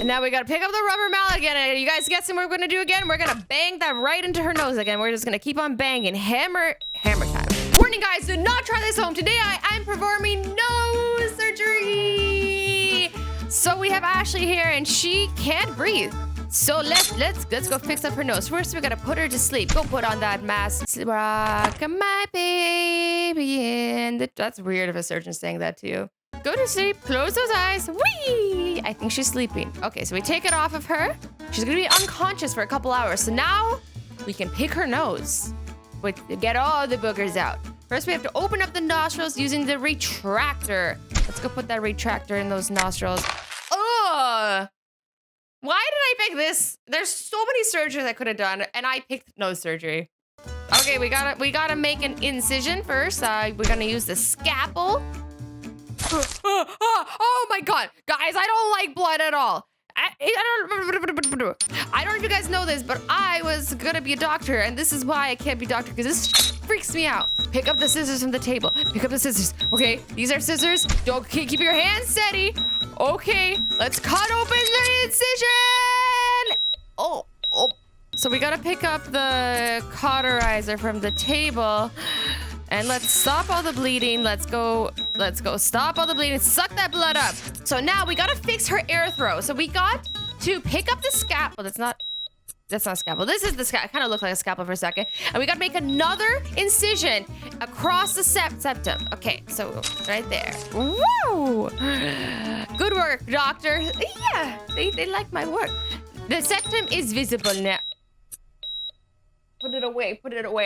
And now we gotta pick up the rubber mallet again. And you guys guessing what we're gonna do again? We're gonna bang that right into her nose again. We're just gonna keep on banging. Hammer time. Warning, guys, do not try this home. Today I am performing nose surgery. So we have Ashley here and she can't breathe. So let's go fix up her nose. First, we gotta put her to sleep. Go put on that mask. Rock my baby in. That's weird if a surgeon's saying that to you. Go to sleep. Close those eyes. Whee! I think she's sleeping. Okay, so we take it off of her. She's gonna be unconscious for a couple hours. So now we can pick her nose. Get all the boogers out. First, we have to open up the nostrils using the retractor. Let's go put that retractor in those nostrils. Ugh! Why did I pick this? There's so many surgeries I could have done, and I picked nose surgery. Okay, we gotta make an incision first. We're gonna use the scalpel. Oh my god, guys, I don't like blood at all. I don't know if you guys know this, but I was gonna be a doctor, and this is why I can't be a doctor, because this freaks me out. Pick up the scissors from the table. Pick up the scissors. Okay, these are scissors. Don't keep your hands steady. Okay, let's cut open the incision. Oh. So we gotta pick up the cauterizer from the table. And let's stop all the bleeding. Let's go stop all the bleeding. Suck that blood up. So now we gotta fix her air throw. So we got to pick up the scalpel. That's not a scalpel. This is the scalpel. It kind of looked like a scalpel for a second. And we gotta make another incision across the septum. Okay, so right there. Woo! Good work, doctor. Yeah, they like my work. The septum is visible now. Put it away.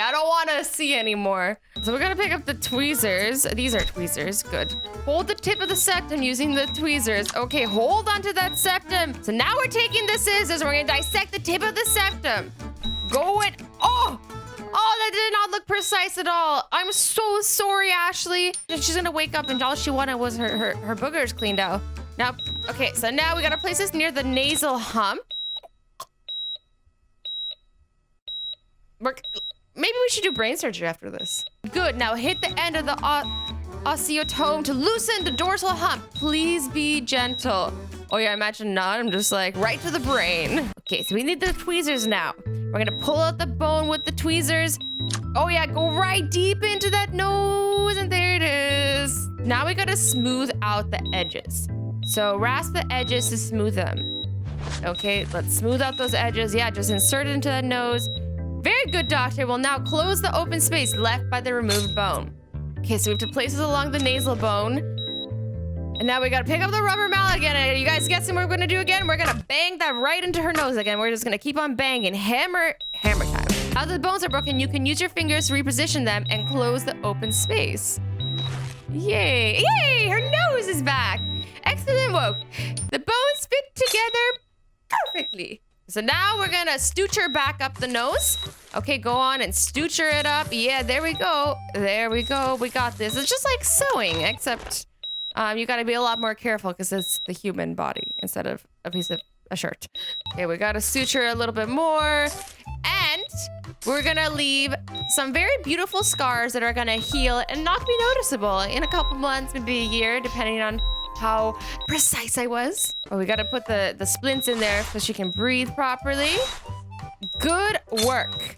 I don't want to see anymore. So we're gonna pick up the tweezers. These are tweezers, good. Hold the tip of the septum using the tweezers. Okay, hold onto that septum. So now we're taking the scissors. We're gonna dissect the tip of the septum. Oh, that did not look precise at all. I'm so sorry, Ashley. She's gonna wake up and all she wanted was her boogers cleaned out. Now, okay, so now we gotta place this near the nasal hump. Maybe we should do brain surgery after this. Good, now hit the end of the osteotome to loosen the dorsal hump. Please be gentle. Oh yeah, imagine not, I'm just like right to the brain. Okay, so we need the tweezers now. We're gonna pull out the bone with the tweezers. Oh yeah, go right deep into that nose, and there it is. Now we gotta smooth out the edges. So rasp the edges to smooth them. Okay, let's smooth out those edges. Yeah, just insert it into that nose. Very good, doctor. We'll now close the open space left by the removed bone. Okay, so we have to place it along the nasal bone. And now we gotta pick up the rubber mallet again. And you guys guessing what we're gonna do again? We're gonna bang that right into her nose again. We're just gonna keep on banging. Hammer time. Now that the bones are broken, you can use your fingers to reposition them and close the open space. Yay! Yay! Her nose is back! Excellent work. The bones fit together perfectly. So now we're gonna suture back up the nose. Okay, go on and suture it up. Yeah, there we go. There we go. We got this. It's just like sewing, except you gotta be a lot more careful because it's the human body instead of a piece of a shirt. Okay, we gotta suture a little bit more. And we're gonna leave some very beautiful scars that are gonna heal and not be noticeable in a couple months, maybe a year, depending on how precise I was. Oh, we gotta put the splints in there so she can breathe properly. Good work.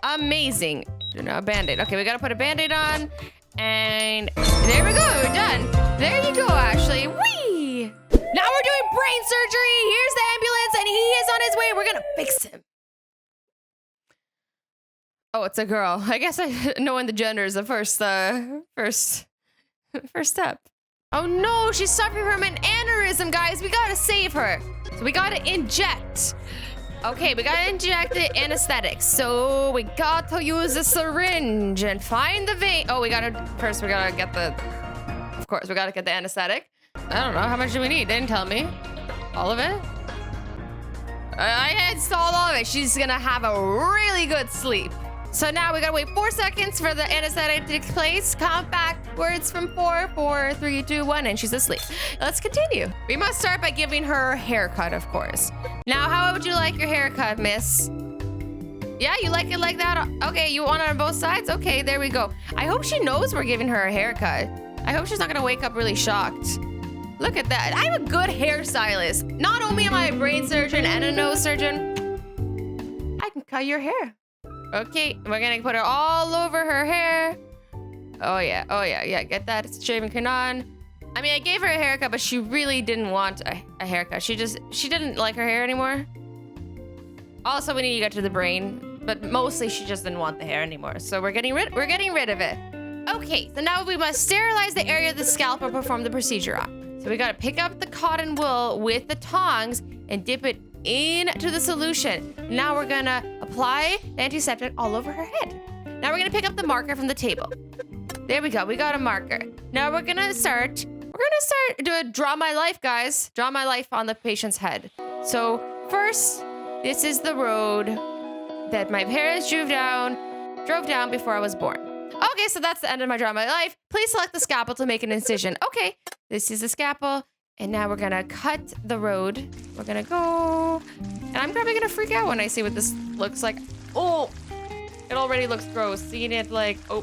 Amazing. Do not a band-aid. Okay, we gotta put a band-aid on. And there we go, we're done. There you go, Ashley. Whee! Now we're doing brain surgery. Here's the ambulance and he is on his way. We're gonna fix him. Oh, it's a girl. I guess knowing the gender is the first step. Oh no, she's suffering from an aneurysm, guys. We gotta save her. So we gotta inject. Okay, we gotta inject the anesthetic. So we got to use a syringe and find the vein. Oh, we gotta get of course, we gotta get the anesthetic. I don't know, how much do we need? They didn't tell me. All of it? I installed all of it. She's gonna have a really good sleep. So now we gotta wait 4 seconds for the anesthetic to take place. Count backwards from 4, 4, 3, 2, 1, and she's asleep. Let's continue. We must start by giving her a haircut, of course. Now, how would you like your haircut, miss? Yeah, you like it like that? Okay, you want it on both sides? Okay, there we go. I hope she knows we're giving her a haircut. I hope she's not gonna wake up really shocked. Look at that. I'm a good hairstylist. Not only am I and a nose surgeon. I can cut your hair. Okay, we're gonna put it all over her hair. Oh yeah, get that shaving cream on. I mean, I gave her a haircut, but she really didn't want a haircut. She didn't like her hair anymore. Also, we need to get to the brain, but mostly she just didn't want the hair anymore. So we're getting rid of it. Okay, so now we must sterilize the area of the scalp and perform the procedure on. So we gotta pick up the cotton wool with the tongs and dip it into the solution. Now we're gonna apply the antiseptic all over her head. Now we're gonna pick up the marker from the table. There we go, we got a marker. Now we're gonna start doing draw my life, guys. Draw my life on the patient's head. So first, this is the road that my parents drove down before I was born. Okay, so that's the end of my draw my life. Please select the scalpel to make an incision. Okay, this is the scalpel. And now we're gonna cut the road. We're gonna go, and I'm probably gonna freak out when I see what this looks like. Oh, it already looks gross. Seeing it like, oh,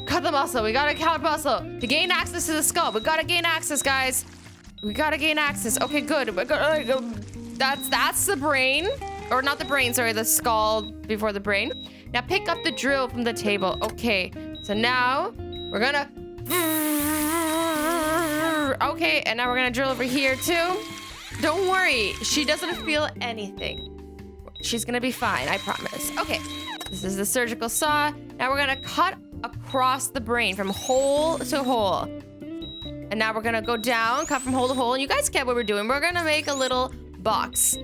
cut the muscle. We gotta cut muscle to gain access to the skull. We gotta gain access, guys. We gotta gain access. Okay, good. That's the brain, or not the brain. Sorry, the skull before the brain. Now pick up the drill from the table. Okay, so now we're gonna. Okay, and now we're gonna drill over here too. Don't worry, she doesn't feel anything. She's gonna be fine, I promise. Okay, this is the surgical saw. Now we're gonna cut across the brain from hole to hole. And now we're gonna go down, cut from hole to hole. And you guys get what we're doing. We're gonna make a little box.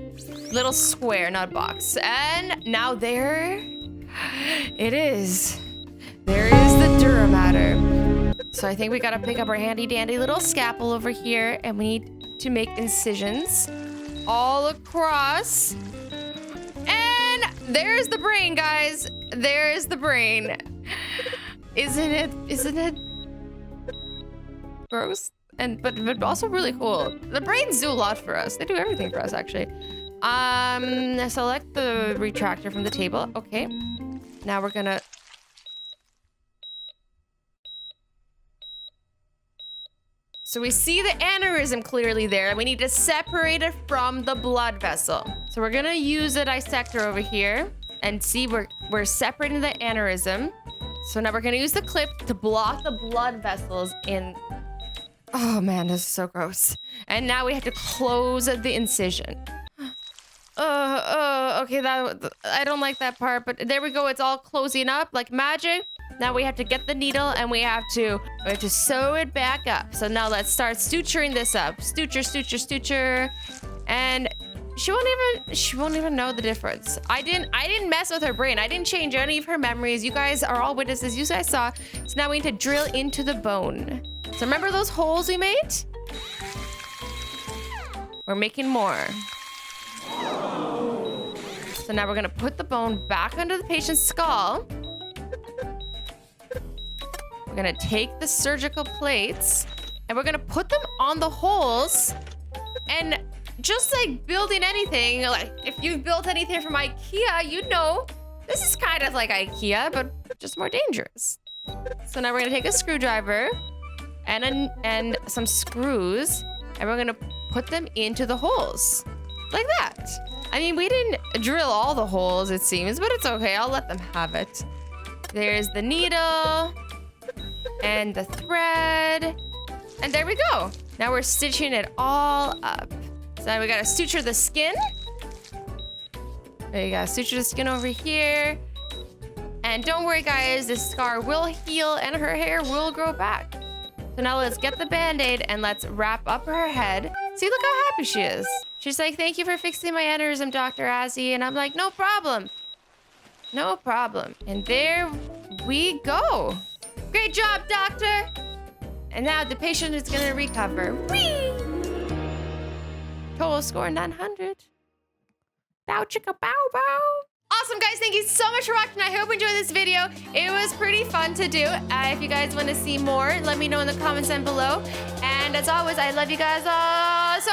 Little square, not box. And now there it is. There is the dura mater. So I think we gotta pick up our handy dandy little scalpel over here, and we need to make incisions all across. And there's the brain, guys. There's the brain. Isn't it gross? But also really cool. The brains do a lot for us. They do everything for us, actually. Select the retractor from the table. Okay. Now we're gonna. So we see the aneurysm clearly there, and we need to separate it from the blood vessel. So we're gonna use a dissector over here and see we're separating the aneurysm. So now we're gonna use the clip to block the blood vessels in. Oh man, this is so gross. And now we have to close the incision. Okay, I don't like that part, but there we go. It's all closing up like magic. Now we have to get the needle and we have to sew it back up. So now let's start suturing this up. Suture. And she won't even know the difference. I didn't mess with her brain. I didn't change any of her memories. You guys are all witnesses. You guys saw. So now we need to drill into the bone. So remember those holes we made? We're making more. So now we're gonna put the bone back under the patient's skull. We're gonna take the surgical plates and we're gonna put them on the holes. And just like building anything, like if you've built anything from IKEA, you know this is kind of like IKEA, but just more dangerous. So now we're gonna take a screwdriver and some screws, and we're gonna put them into the holes like that. I mean, we didn't drill all the holes, it seems, but it's okay. I'll let them have it. There's the needle and the thread, and there we go. Now we're stitching it all up. So now we gotta suture the skin. There you go, suture the skin over here. And don't worry, guys, this scar will heal and her hair will grow back. So now let's get the Band-Aid and let's wrap up her head. See, look how happy she is. She's like, thank you for fixing my aneurysm, Dr. Azzy. And I'm like, no problem. No problem. And there we go. Great job, doctor. And now the patient is gonna recover. Whee! Total score 900. Bow chicka bow bow. Awesome, guys. Thank you so much for watching. I hope you enjoyed this video. It was pretty fun to do. If you guys want to see more, let me know in the comments down below. And as always, I love you guys all so